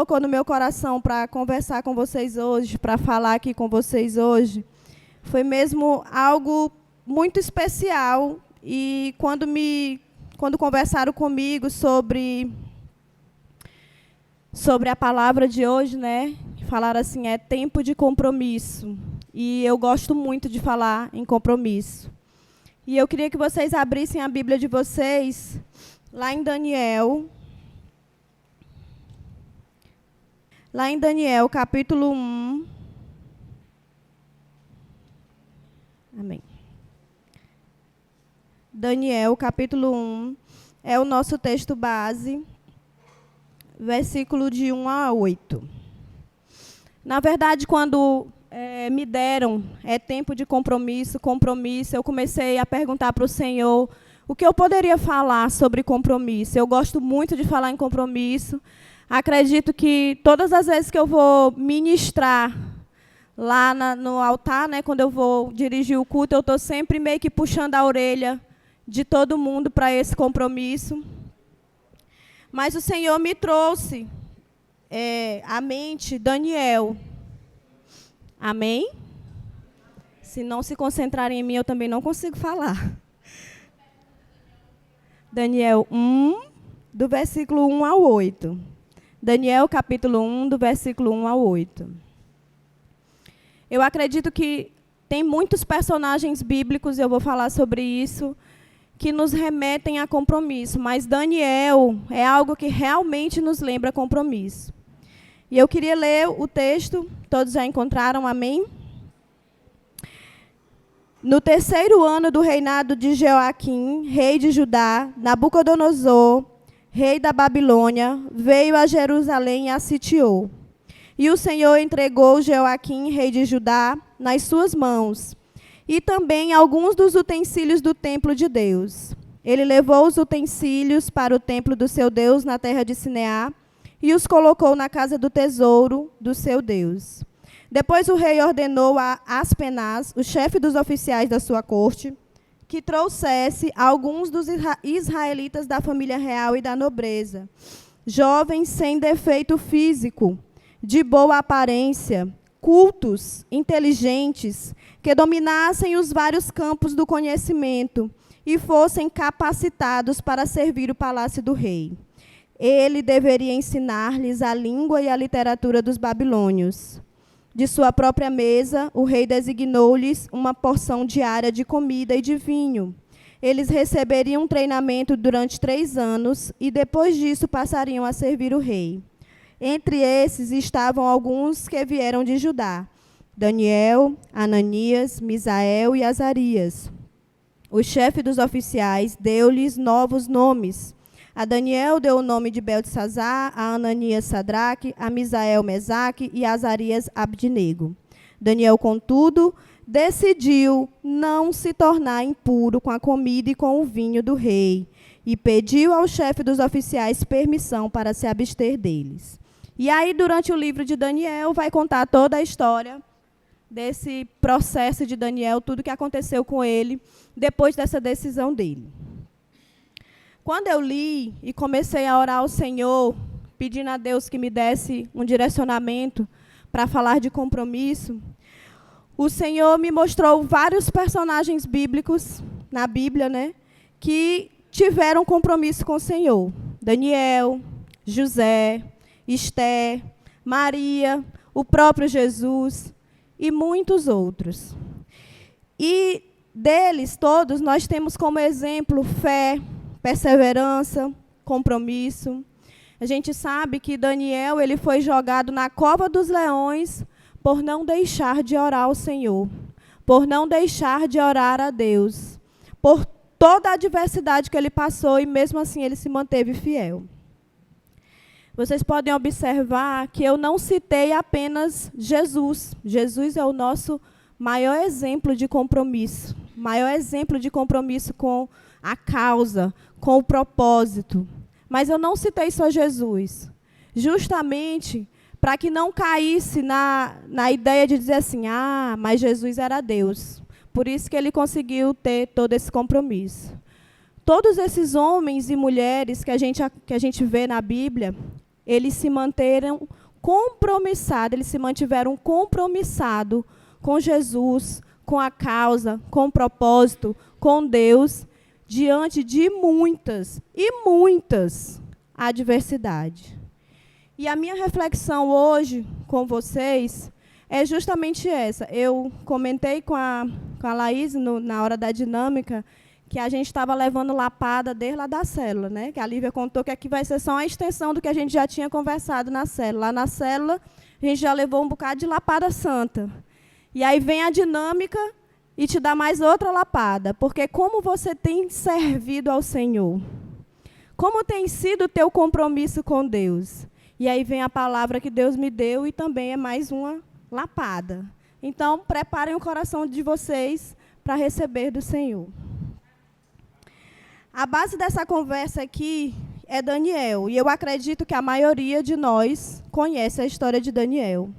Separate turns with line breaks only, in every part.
colocou no meu coração para conversar com vocês hoje, para falar aqui com vocês hoje, foi mesmo algo muito especial. E quando conversaram comigo sobre a palavra de hoje, né, falaram assim, é tempo de compromisso. E eu gosto muito de falar em compromisso. E eu queria que vocês abrissem a Bíblia de vocês, lá em Daniel. Lá em Daniel, capítulo 1. Amém. Daniel, capítulo 1, é o nosso texto base, versículo de 1 a 8. Na verdade, quando me deram tempo de compromisso, eu comecei a perguntar para o Senhor o que eu poderia falar sobre compromisso. Eu gosto muito de falar em compromisso. Acredito que todas as vezes que eu vou ministrar lá no altar, né, quando eu vou dirigir o culto, eu estou sempre meio que puxando a orelha de todo mundo para esse compromisso. Mas o Senhor me trouxe à mente Daniel. Amém? Se não se concentrarem em mim, eu também não consigo falar. Daniel 1, do versículo 1 ao 8. Daniel, capítulo 1, do versículo 1 ao 8. Eu acredito que tem muitos personagens bíblicos, eu vou falar sobre isso, que nos remetem a compromisso, mas Daniel é algo que realmente nos lembra compromisso. E eu queria ler o texto, todos já encontraram, amém? No 3º ano do reinado de Jeoaquim, rei de Judá, Nabucodonosor, rei da Babilônia, veio a Jerusalém e a sitiou. E o Senhor entregou Jeoaquim, rei de Judá, nas suas mãos, e também alguns dos utensílios do templo de Deus. Ele levou os utensílios para o templo do seu Deus na terra de Sineá, e os colocou na casa do tesouro do seu Deus. Depois o rei ordenou a Aspenaz, o chefe dos oficiais da sua corte, que trouxesse alguns dos israelitas da família real e da nobreza, jovens sem defeito físico, de boa aparência, cultos, inteligentes, que dominassem os vários campos do conhecimento e fossem capacitados para servir o palácio do rei. Ele deveria ensinar-lhes a língua e a literatura dos babilônios. De sua própria mesa, o rei designou-lhes uma porção diária de comida e de vinho. Eles receberiam um treinamento durante 3 anos e, depois disso, passariam a servir o rei. Entre esses estavam alguns que vieram de Judá: Daniel, Ananias, Misael e Azarias. O chefe dos oficiais deu-lhes novos nomes. A Daniel deu o nome de Beltesazar, a Ananias Sadraque, a Misael Mesaque e a Azarias Abdinego. Daniel, contudo, decidiu não se tornar impuro com a comida e com o vinho do rei, e pediu ao chefe dos oficiais permissão para se abster deles. E aí, durante o livro de Daniel, vai contar toda a história desse processo de Daniel, tudo que aconteceu com ele depois dessa decisão dele. Quando eu li e comecei a orar ao Senhor, pedindo a Deus que me desse um direcionamento para falar de compromisso, o Senhor me mostrou vários personagens bíblicos, na Bíblia, né, que tiveram compromisso com o Senhor. Daniel, José, Esté, Maria, o próprio Jesus e muitos outros. E deles todos nós temos como exemplo fé, perseverança, compromisso. A gente sabe que Daniel ele foi jogado na cova dos leões por não deixar de orar ao Senhor, por não deixar de orar a Deus, por toda a adversidade que ele passou e mesmo assim ele se manteve fiel. Vocês podem observar que eu não citei apenas Jesus. Jesus é o nosso maior exemplo de compromisso, com a causa, com o propósito. Mas eu não citei só Jesus, justamente para que não caísse na ideia de dizer assim, mas Jesus era Deus. Por isso que ele conseguiu ter todo esse compromisso. Todos esses homens e mulheres que a gente vê na Bíblia, eles se mantiveram compromissados com Jesus, com a causa, com o propósito, com Deus, diante de muitas e muitas adversidades. E a minha reflexão hoje com vocês é justamente essa. Eu comentei com a Laís na hora da dinâmica que a gente estava levando lapada desde lá da célula, né? Que a Lívia contou que aqui vai ser só uma extensão do que a gente já tinha conversado na célula. Lá na célula, a gente já levou um bocado de lapada santa. E aí vem a dinâmica e te dá mais outra lapada. Porque como você tem servido ao Senhor? Como tem sido o teu compromisso com Deus? E aí vem a palavra que Deus me deu e também é mais uma lapada. Então, preparem o coração de vocês para receber do Senhor. A base dessa conversa aqui é Daniel, e eu acredito que a maioria de nós conhece a história de Daniel.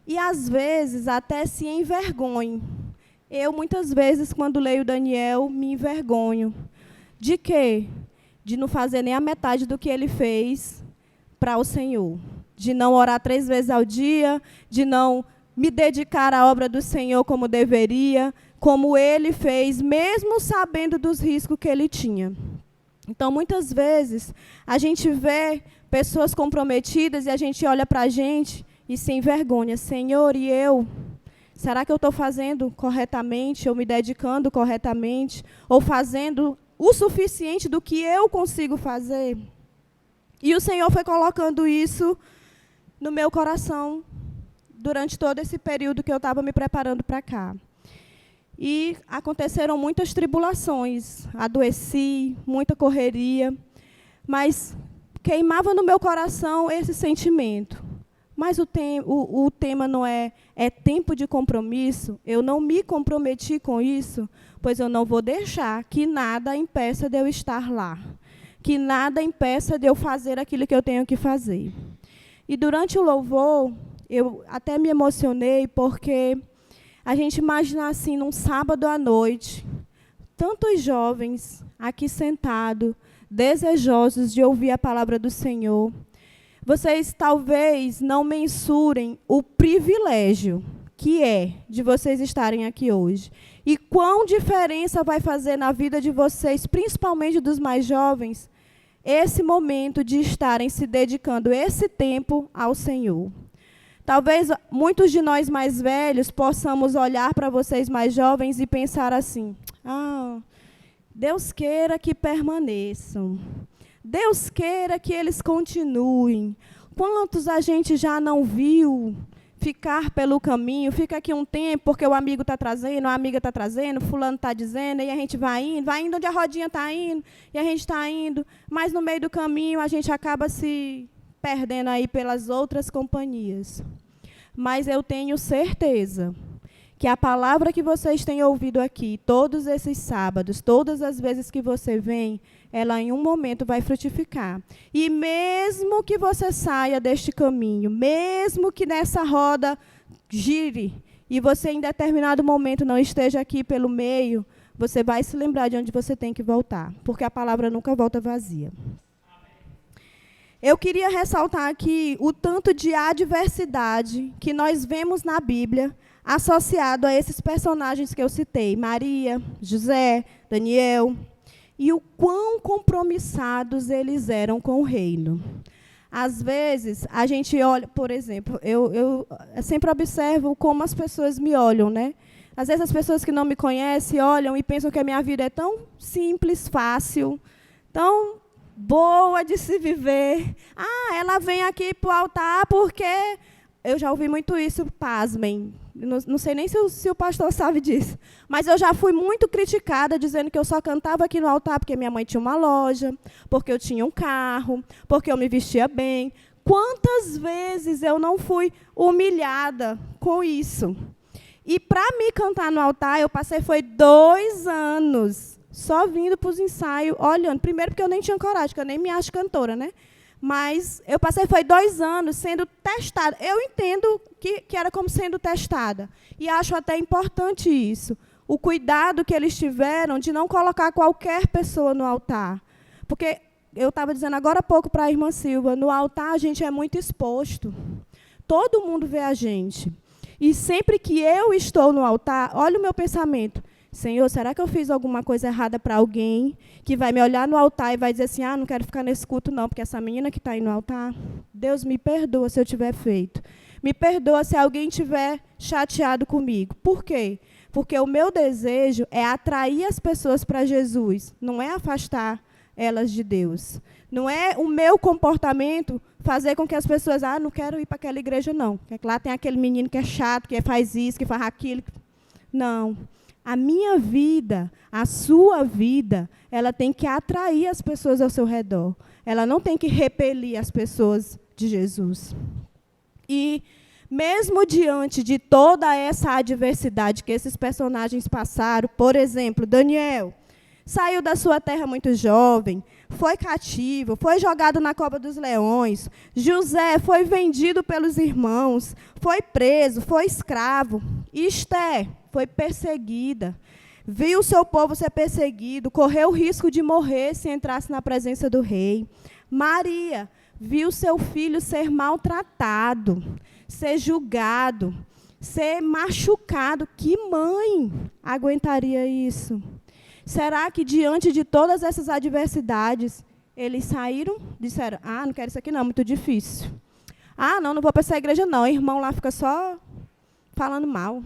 E, às vezes, até se envergonhe. Eu, muitas vezes, quando leio Daniel, me envergonho. De quê? De não fazer nem a metade do que ele fez para o Senhor. De não orar 3 vezes ao dia, de não me dedicar à obra do Senhor como deveria, como ele fez, mesmo sabendo dos riscos que ele tinha. Então, muitas vezes, a gente vê pessoas comprometidas e a gente olha para a gente e se envergonha. Senhor, e eu? Será que eu estou fazendo corretamente, ou me dedicando corretamente, ou fazendo o suficiente do que eu consigo fazer? E o Senhor foi colocando isso no meu coração durante todo esse período que eu estava me preparando para cá. E aconteceram muitas tribulações, adoeci, muita correria, mas queimava no meu coração esse sentimento. Mas o tema não é tempo de compromisso, eu não me comprometi com isso, pois eu não vou deixar que nada impeça de eu estar lá, que nada impeça de eu fazer aquilo que eu tenho que fazer. E durante o louvor, eu até me emocionei, porque a gente imagina assim, num sábado à noite, tantos jovens aqui sentados, desejosos de ouvir a palavra do Senhor. Vocês talvez não mensurem o privilégio que é de vocês estarem aqui hoje. E quão diferença vai fazer na vida de vocês, principalmente dos mais jovens, esse momento de estarem se dedicando esse tempo ao Senhor. Talvez muitos de nós mais velhos possamos olhar para vocês mais jovens e pensar assim: Deus queira que permaneçam. Deus queira que eles continuem. Quantos a gente já não viu ficar pelo caminho, fica aqui um tempo porque o amigo está trazendo, a amiga está trazendo, fulano está dizendo, e a gente vai indo onde a rodinha está indo, e a gente está indo, mas no meio do caminho a gente acaba se perdendo aí pelas outras companhias. Mas eu tenho certeza que a palavra que vocês têm ouvido aqui, todos esses sábados, todas as vezes que você vem, ela em um momento vai frutificar. E mesmo que você saia deste caminho, mesmo que nessa roda gire, e você em determinado momento não esteja aqui pelo meio, você vai se lembrar de onde você tem que voltar, porque a palavra nunca volta vazia. Eu queria ressaltar aqui o tanto de adversidade que nós vemos na Bíblia, associado a esses personagens que eu citei, Maria, José, Daniel, e o quão compromissados eles eram com o reino. Às vezes, a gente olha, por exemplo, eu sempre observo como as pessoas me olham, né? Às vezes as pessoas que não me conhecem olham e pensam que a minha vida é tão simples, fácil, tão boa de se viver. Ela vem aqui para o altar porque... Eu já ouvi muito isso, pasmem. Não sei nem se o pastor sabe disso. Mas eu já fui muito criticada, dizendo que eu só cantava aqui no altar porque minha mãe tinha uma loja, porque eu tinha um carro, porque eu me vestia bem. Quantas vezes eu não fui humilhada com isso? E para me cantar no altar, eu passei, foi 2 anos, só vindo para os ensaios, olhando. Primeiro porque eu nem tinha coragem, porque eu nem me acho cantora, né? Mas eu passei, foi 2 anos sendo testada. Eu entendo que era como sendo testada. E acho até importante isso. O cuidado que eles tiveram de não colocar qualquer pessoa no altar. Porque eu estava dizendo agora há pouco para a irmã Silva, no altar a gente é muito exposto. Todo mundo vê a gente. E sempre que eu estou no altar, olha o meu pensamento. Senhor, será que eu fiz alguma coisa errada para alguém que vai me olhar no altar e vai dizer assim, não quero ficar nesse culto não, porque essa menina que está aí no altar, Deus me perdoa se eu tiver feito. Me perdoa se alguém tiver chateado comigo. Por quê? Porque o meu desejo é atrair as pessoas para Jesus, não é afastar elas de Deus. Não é o meu comportamento fazer com que as pessoas, não quero ir para aquela igreja não, porque lá tem aquele menino que é chato, que faz isso, que faz aquilo. Não. A minha vida, a sua vida, ela tem que atrair as pessoas ao seu redor. Ela não tem que repelir as pessoas de Jesus. E, mesmo diante de toda essa adversidade que esses personagens passaram, por exemplo, Daniel saiu da sua terra muito jovem, foi cativo, foi jogado na cova dos leões. José foi vendido pelos irmãos, foi preso, foi escravo. Esther foi perseguida, viu o seu povo ser perseguido, correu o risco de morrer se entrasse na presença do rei. Maria viu seu filho ser maltratado, ser julgado, ser machucado. Que mãe aguentaria isso? Será que, diante de todas essas adversidades, eles saíram, disseram, não quero isso aqui não, muito difícil. Não vou para essa igreja não, o irmão lá fica só falando mal.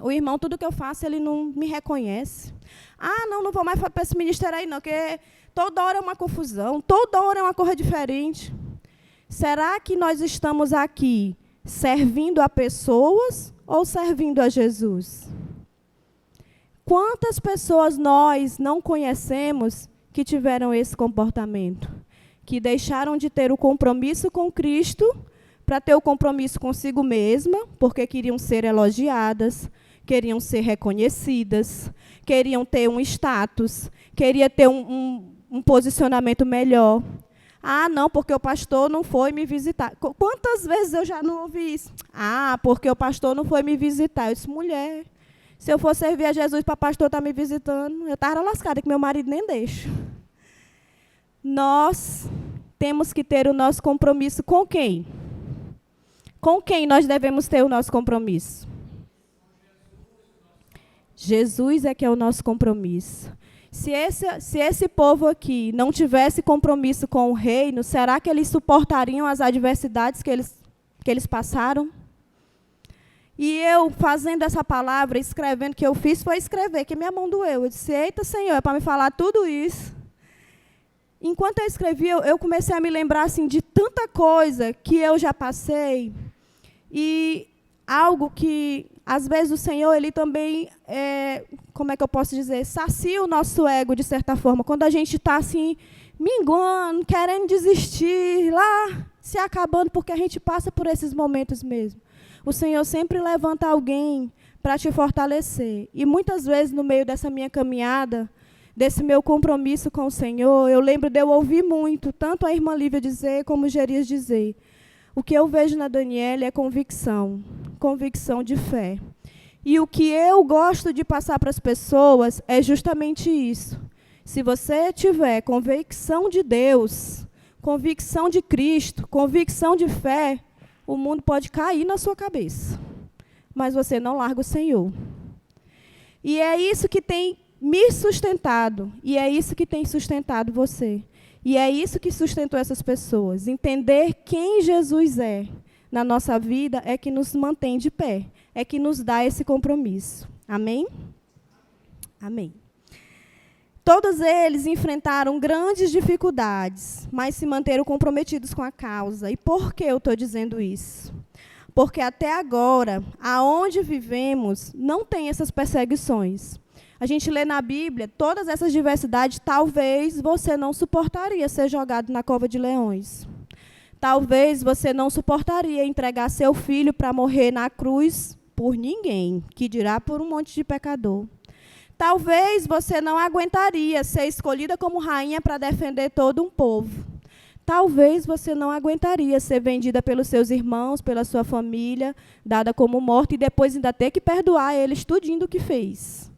O irmão, tudo que eu faço, ele não me reconhece. Não vou mais para esse ministério aí não, porque toda hora é uma confusão, toda hora é uma coisa diferente. Será que nós estamos aqui servindo a pessoas ou servindo a Jesus? Quantas pessoas nós não conhecemos que tiveram esse comportamento? Que deixaram de ter o compromisso com Cristo para ter o compromisso consigo mesma, porque queriam ser elogiadas, queriam ser reconhecidas, queriam ter um status, queriam ter um posicionamento melhor. Não, porque o pastor não foi me visitar. Quantas vezes eu já não ouvi isso? Porque o pastor não foi me visitar. Eu disse, mulher, se eu for servir a Jesus para o pastor estar me visitando, eu estava lascada, que meu marido nem deixa. Nós temos que ter o nosso compromisso com quem? Com quem nós devemos ter o nosso compromisso? Jesus é que é o nosso compromisso. Se esse povo aqui não tivesse compromisso com o reino, será que eles suportariam as adversidades que eles passaram? E eu, fazendo essa palavra, escrevendo, o que eu fiz foi escrever, que minha mão doeu. Eu disse, eita, Senhor, é para me falar tudo isso. Enquanto eu escrevia, eu comecei a me lembrar assim, de tanta coisa que eu já passei. E algo que, às vezes, o Senhor, ele também, como é que eu posso dizer, sacia o nosso ego, de certa forma. Quando a gente está assim, minguando, querendo desistir, lá, se acabando, porque a gente passa por esses momentos mesmo. O Senhor sempre levanta alguém para te fortalecer. E muitas vezes, no meio dessa minha caminhada, desse meu compromisso com o Senhor, eu lembro de eu ouvir muito, tanto a irmã Lívia dizer, como o Gerias dizer. O que eu vejo na Daniela é convicção de fé. E o que eu gosto de passar para as pessoas é justamente isso. Se você tiver convicção de Deus, convicção de Cristo, convicção de fé, o mundo pode cair na sua cabeça, mas você não larga o Senhor. E é isso que tem me sustentado, e é isso que tem sustentado você. E é isso que sustentou essas pessoas. Entender quem Jesus é na nossa vida é que nos mantém de pé, é que nos dá esse compromisso. Amém? Amém. Todos eles enfrentaram grandes dificuldades, mas se manteram comprometidos com a causa. E por que eu estou dizendo isso? Porque até agora, aonde vivemos, não tem essas perseguições. A gente lê na Bíblia, todas essas diversidades, talvez você não suportaria ser jogado na cova de leões. Talvez você não suportaria entregar seu filho para morrer na cruz por ninguém, que dirá por um monte de pecador. Talvez você não aguentaria ser escolhida como rainha para defender todo um povo. Talvez você não aguentaria ser vendida pelos seus irmãos, pela sua família, dada como morta, e depois ainda ter que perdoar eles tudinho do que fez.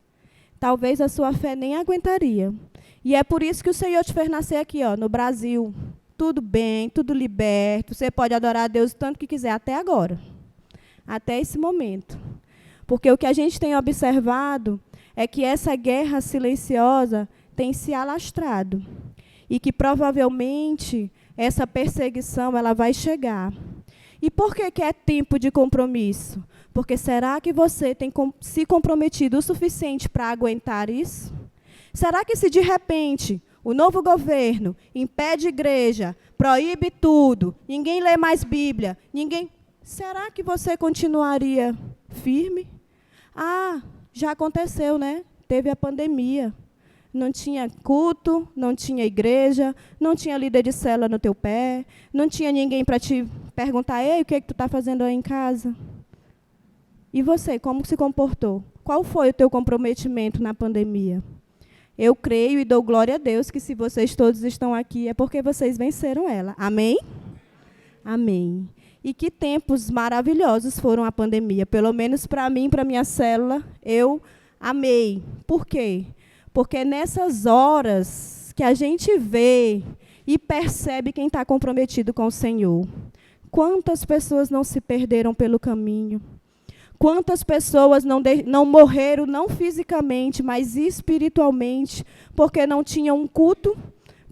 Talvez a sua fé nem aguentaria. E é por isso que o Senhor te fez nascer aqui, ó, no Brasil. Tudo bem, tudo liberto. Você pode adorar a Deus o tanto que quiser, até agora. Até esse momento. Porque o que a gente tem observado é que essa guerra silenciosa tem se alastrado. E que, provavelmente, essa perseguição ela vai chegar. E por que é tempo de compromisso? Porque será que você tem se comprometido o suficiente para aguentar isso? Será que se, de repente, o novo governo impede igreja, proíbe tudo, ninguém lê mais Bíblia, será que você continuaria firme? Ah, já aconteceu, né? Teve a pandemia. Não tinha culto, não tinha igreja, não tinha líder de célula no teu pé, não tinha ninguém para te perguntar, ei, o que é que tu está fazendo aí em casa? E você, como se comportou? Qual foi o teu comprometimento na pandemia? Eu creio e dou glória a Deus que se vocês todos estão aqui é porque vocês venceram ela. Amém? Amém. E que tempos maravilhosos foram a pandemia. Pelo menos para mim, para a minha célula, eu amei. Por quê? Porque nessas horas que a gente vê e percebe quem está comprometido com o Senhor. Quantas pessoas não se perderam pelo caminho? Quantas pessoas não morreram, não fisicamente, mas espiritualmente, porque não tinham um culto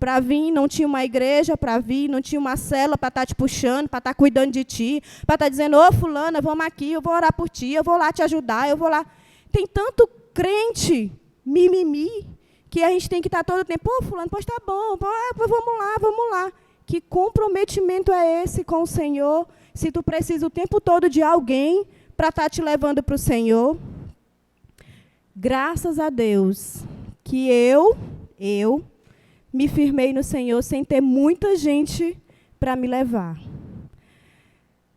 para vir, não tinha uma igreja para vir, não tinha uma célula para estar te puxando, para estar cuidando de ti, para estar dizendo, ô fulana, vamos aqui, eu vou orar por ti, eu vou lá te ajudar, eu vou lá. Tem tanto crente, mimimi, que a gente tem que estar todo o tempo, ô fulano, pois tá bom, vamos lá. Que comprometimento é esse com o Senhor, se tu precisa o tempo todo de alguém para estar te levando para o Senhor? Graças a Deus que eu me firmei no Senhor sem ter muita gente para me levar.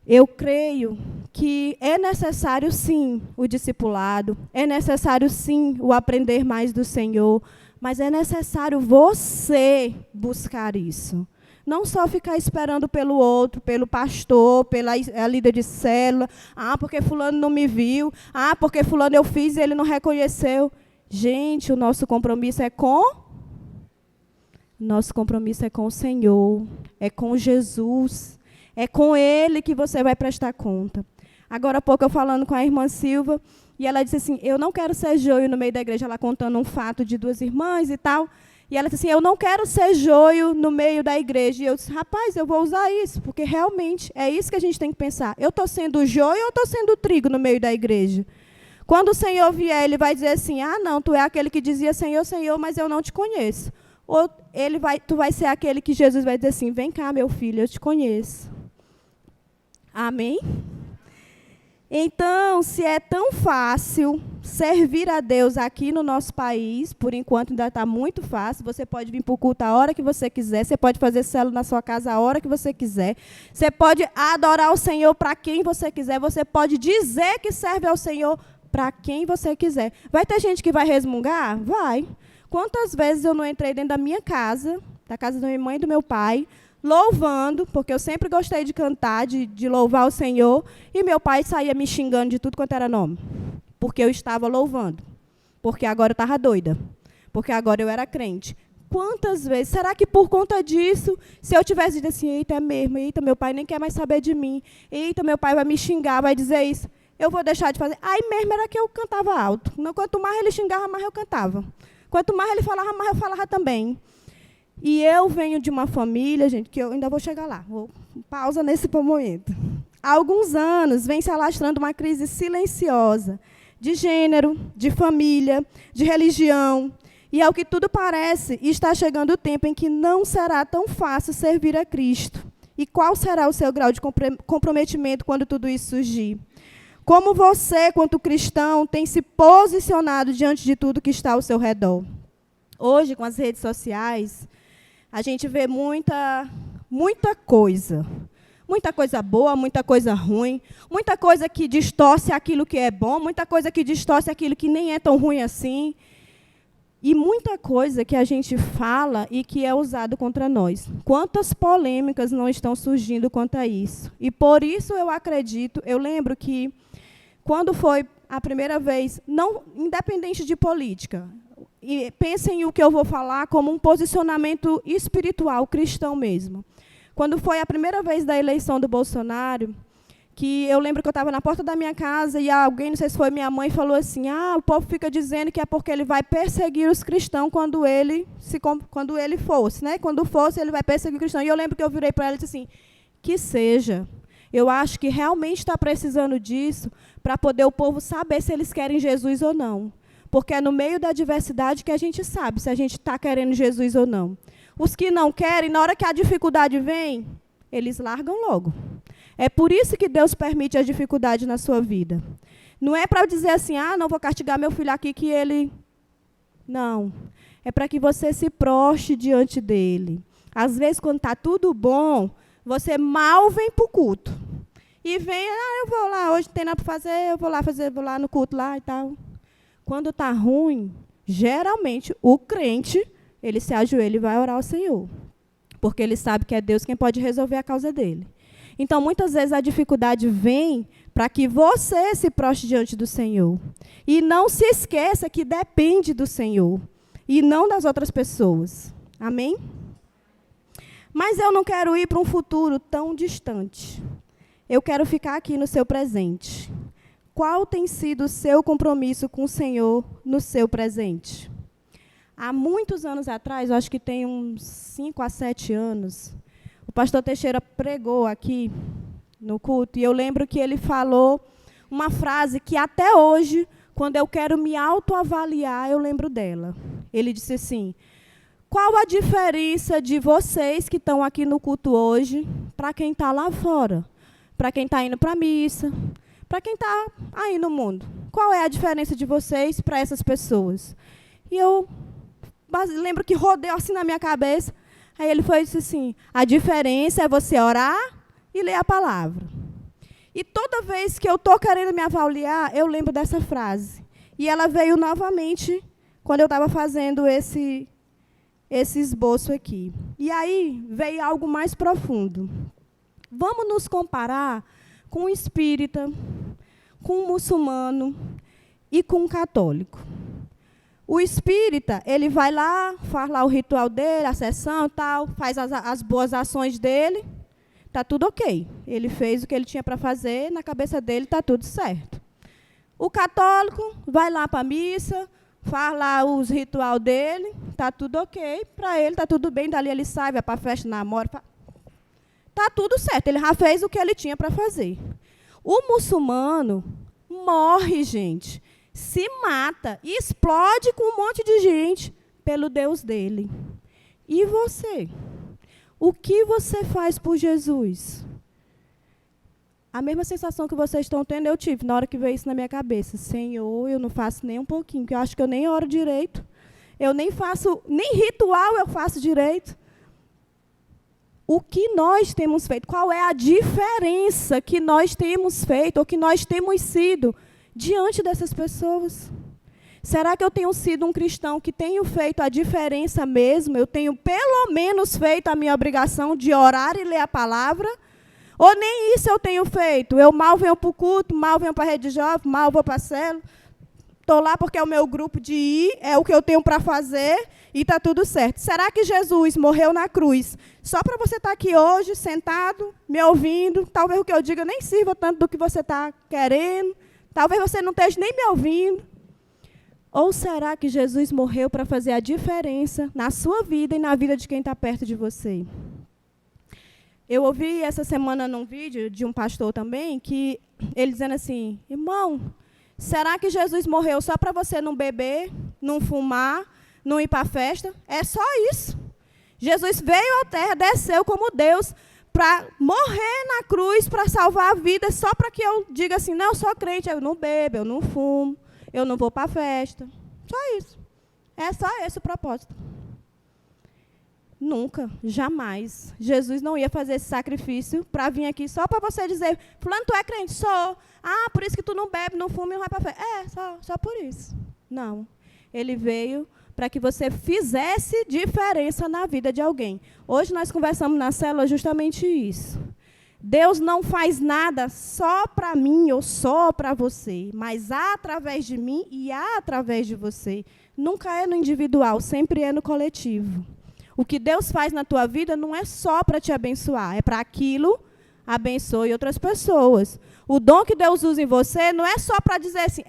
Eu creio que é necessário, sim, o discipulado, é necessário, sim, o aprender mais do Senhor, mas é necessário você buscar isso. Não só ficar esperando pelo outro, pelo pastor, pela líder de célula. Ah, porque fulano não me viu. Ah, porque fulano eu fiz e ele não reconheceu. Gente, o nosso compromisso é com o Senhor, é com Jesus, é com Ele que você vai prestar conta. Agora há pouco eu falando com a irmã Silva, e ela disse assim, eu não quero ser joio no meio da igreja, ela contando um fato de duas irmãs e tal. E ela disse assim, eu não quero ser joio no meio da igreja. E eu disse, rapaz, eu vou usar isso, porque realmente é isso que a gente tem que pensar. Eu estou sendo joio ou estou sendo trigo no meio da igreja? Quando o Senhor vier, Ele vai dizer assim, ah, não, tu é aquele que dizia Senhor, Senhor, mas eu não te conheço. Ou tu vai ser aquele que Jesus vai dizer assim, vem cá, meu filho, eu te conheço. Amém? Então, se é tão fácil servir a Deus aqui no nosso país, por enquanto ainda está muito fácil, você pode vir para o culto a hora que você quiser, você pode fazer célula na sua casa a hora que você quiser, você pode adorar o Senhor para quem você quiser, você pode dizer que serve ao Senhor para quem você quiser. Vai ter gente que vai resmungar? Vai. Quantas vezes eu não entrei dentro da minha casa, da casa da minha mãe e do meu pai, louvando, porque eu sempre gostei de cantar, de louvar o Senhor, e meu pai saía me xingando de tudo quanto era nome, porque eu estava louvando, porque agora eu estava doida, porque agora eu era crente. Quantas vezes? Será que por conta disso, se eu tivesse dito assim, eita, é mesmo, eita, meu pai nem quer mais saber de mim, eita, meu pai vai me xingar, vai dizer isso, eu vou deixar de fazer? Aí mesmo era que eu cantava alto. Quanto mais ele xingava, mais eu cantava. Quanto mais ele falava, mais eu falava também. E eu venho de uma família, gente, que eu ainda vou chegar lá. Vou pausa nesse momento. Há alguns anos vem se alastrando uma crise silenciosa de gênero, de família, de religião. E, ao que tudo parece, está chegando o tempo em que não será tão fácil servir a Cristo. E qual será o seu grau de comprometimento quando tudo isso surgir? Como você, quanto cristão, tem se posicionado diante de tudo que está ao seu redor? Hoje, com as redes sociais, a gente vê muita coisa. Muita coisa boa, muita coisa ruim, muita coisa que distorce aquilo que é bom, muita coisa que distorce aquilo que nem é tão ruim assim. E muita coisa que a gente fala e que é usado contra nós. Quantas polêmicas não estão surgindo quanto a isso? E por isso eu acredito, eu lembro que quando foi a primeira vez, não independente de política, e pensem o que eu vou falar como um posicionamento espiritual, cristão mesmo. Quando foi a primeira vez da eleição do Bolsonaro, que eu lembro que eu estava na porta da minha casa e alguém, não sei se foi minha mãe, falou assim, o povo fica dizendo que é porque ele vai perseguir os cristãos quando ele fosse, né? Quando fosse, ele vai perseguir os cristãos. E eu lembro que eu virei para ela e disse assim, que seja. Eu acho que realmente está precisando disso para poder o povo saber se eles querem Jesus ou não. Porque é no meio da diversidade que a gente sabe se a gente está querendo Jesus ou não. Os que não querem, na hora que a dificuldade vem, eles largam logo. É por isso que Deus permite a dificuldade na sua vida. Não é para dizer assim, não vou castigar meu filho aqui que ele... Não. É para que você se prostre diante dele. Às vezes, quando está tudo bom, você mal vem para o culto. E vem, eu vou lá, hoje não tem nada para fazer, eu vou lá no culto lá e tal. Quando está ruim, geralmente, o crente, ele se ajoelha e vai orar ao Senhor. Porque ele sabe que é Deus quem pode resolver a causa dele. Então, muitas vezes, a dificuldade vem para que você se prostre diante do Senhor. E não se esqueça que depende do Senhor. E não das outras pessoas. Amém? Mas eu não quero ir para um futuro tão distante. Eu quero ficar aqui no seu presente. Qual tem sido o seu compromisso com o Senhor no seu presente? Há muitos anos atrás, eu acho que tem uns 5 a 7 anos, o pastor Teixeira pregou aqui no culto, e eu lembro que ele falou uma frase que até hoje, quando eu quero me autoavaliar, eu lembro dela. Ele disse assim, qual a diferença de vocês que estão aqui no culto hoje para quem está lá fora? Para quem está indo para a missa? Para quem está aí no mundo, qual é a diferença de vocês para essas pessoas? E eu lembro que rodei assim na minha cabeça. Aí ele foi e disse assim, a diferença é você orar e ler a palavra. E toda vez que eu estou querendo me avaliar, eu lembro dessa frase. E ela veio novamente quando eu estava fazendo esse esboço aqui. E aí veio algo mais profundo. Vamos nos comparar com um espírita, com um muçulmano e com um católico. O espírita, ele vai lá, faz lá o ritual dele, a sessão e tal, faz as boas ações dele, está tudo ok. Ele fez o que ele tinha para fazer, na cabeça dele está tudo certo. O católico vai lá para a missa, faz lá os ritual dele, está tudo ok, para ele está tudo bem, dali ele sai, vai para a festa, namora, está tudo certo, ele já fez o que ele tinha para fazer. O muçulmano morre, gente, se mata, explode com um monte de gente pelo Deus dele. E você? O que você faz por Jesus? A mesma sensação que vocês estão tendo, eu tive na hora que veio isso na minha cabeça. Senhor, eu não faço nem um pouquinho, porque eu acho que eu nem oro direito. Eu nem faço, nem ritual eu faço direito. O que nós temos feito? Qual é a diferença que nós temos feito, ou que nós temos sido diante dessas pessoas? Será que eu tenho sido um cristão que tenho feito a diferença mesmo? Eu tenho pelo menos feito a minha obrigação de orar e ler a palavra? Ou nem isso eu tenho feito? Eu mal venho para o culto, mal venho para a rede jovem, mal vou para a célula. Estou lá porque é o meu grupo de ir, é o que eu tenho para fazer e está tudo certo. Será que Jesus morreu na cruz só para você estar aqui hoje, sentado, me ouvindo? Talvez o que eu diga nem sirva tanto do que você está querendo. Talvez você não esteja nem me ouvindo. Ou será que Jesus morreu para fazer a diferença na sua vida e na vida de quem está perto de você? Eu ouvi essa semana num vídeo de um pastor também, que ele dizendo assim, irmão, será que Jesus morreu só para você não beber, não fumar, não ir para a festa? É só isso. Jesus veio à terra, desceu como Deus, para morrer na cruz, para salvar a vida, só para que eu diga assim, não, eu sou crente, eu não bebo, eu não fumo, eu não vou para a festa. Só isso. É só esse o propósito. Nunca, jamais. Jesus não ia fazer esse sacrifício para vir aqui só para você dizer, fulano, tu é crente? Sou. Ah, por isso que tu não bebe, não fuma e não vai para a festa. É, só por isso. Não. Ele veio para que você fizesse diferença na vida de alguém. Hoje nós conversamos na célula justamente isso. Deus não faz nada só para mim ou só para você, mas através de mim e através de você. nunca é no individual, sempre é no coletivo. O que Deus faz na tua vida não é só para te abençoar, é para aquilo abençoe outras pessoas. O dom que Deus usa em você não é só para dizer assim,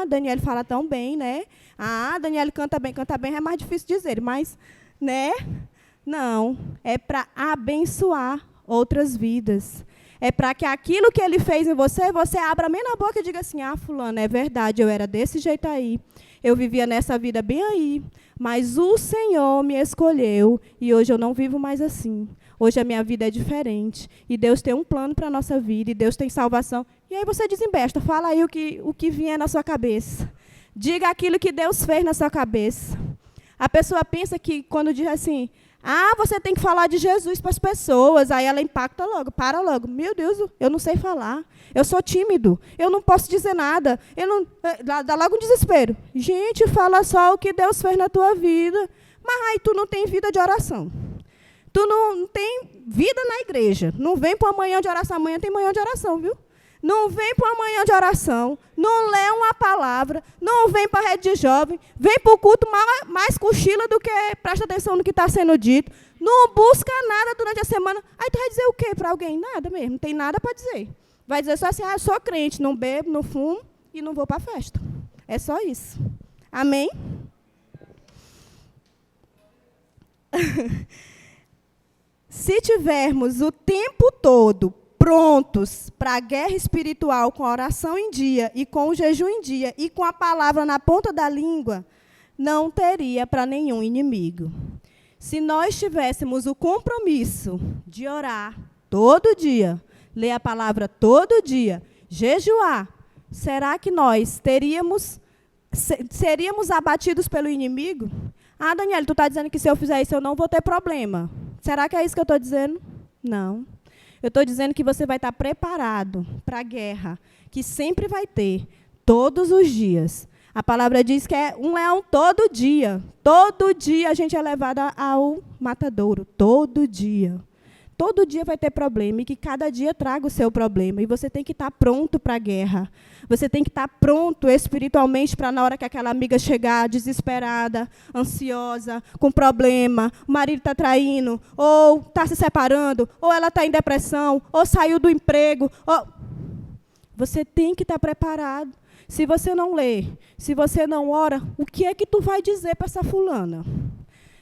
Daniele fala tão bem, né? Daniele canta bem, é mais difícil dizer, mas, né? Não, é para abençoar outras vidas. É para que aquilo que ele fez em você, você abra bem na boca e diga assim, fulano, é verdade, eu era desse jeito aí, eu vivia nessa vida bem aí, mas o Senhor me escolheu e hoje eu não vivo mais assim. Hoje a minha vida é diferente. E Deus tem um plano para a nossa vida. E Deus tem salvação. E aí você desembesta. Fala aí o que vier na sua cabeça. Diga aquilo que Deus fez na sua cabeça. A pessoa pensa que quando diz assim, você tem que falar de Jesus para as pessoas. Aí ela impacta logo, para logo. Meu Deus, eu não sei falar. Eu sou tímido. Eu não posso dizer nada. Dá logo um desespero. Gente, fala só o que Deus fez na tua vida. Mas aí tu não tem vida de oração. Tu não tem vida na igreja. Não vem para uma manhã de oração. Amanhã tem manhã de oração, viu? Não vem para uma manhã de oração. Não lê uma palavra. Não vem para a rede de jovem. Vem para o culto mais cochila do que presta atenção no que está sendo dito. Não busca nada durante a semana. Aí tu vai dizer o quê para alguém? Nada mesmo. Não tem nada para dizer. Vai dizer só assim, eu sou crente, não bebo, não fumo e não vou para a festa. É só isso. Amém? Se tivermos o tempo todo prontos para a guerra espiritual, com a oração em dia, e com o jejum em dia, e com a palavra na ponta da língua, não teria para nenhum inimigo. Se nós tivéssemos o compromisso de orar todo dia, ler a palavra todo dia, jejuar, será que nós seríamos abatidos pelo inimigo? Daniele, tu está dizendo que se eu fizer isso eu não vou ter problema. Será que é isso que eu estou dizendo? Não. Eu estou dizendo que você vai estar preparado para a guerra, que sempre vai ter, todos os dias. A palavra diz que é um leão todo dia. Todo dia a gente é levado ao matadouro. Todo dia. Todo dia vai ter problema e que cada dia traga o seu problema. E você tem que estar pronto para a guerra. Você tem que estar pronto espiritualmente para na hora que aquela amiga chegar desesperada, ansiosa, com problema, o marido está traindo, ou está se separando, ou ela está em depressão, ou saiu do emprego. Você tem que estar preparado. Se você não lê, se você não ora, o que é que tu vai dizer para essa fulana?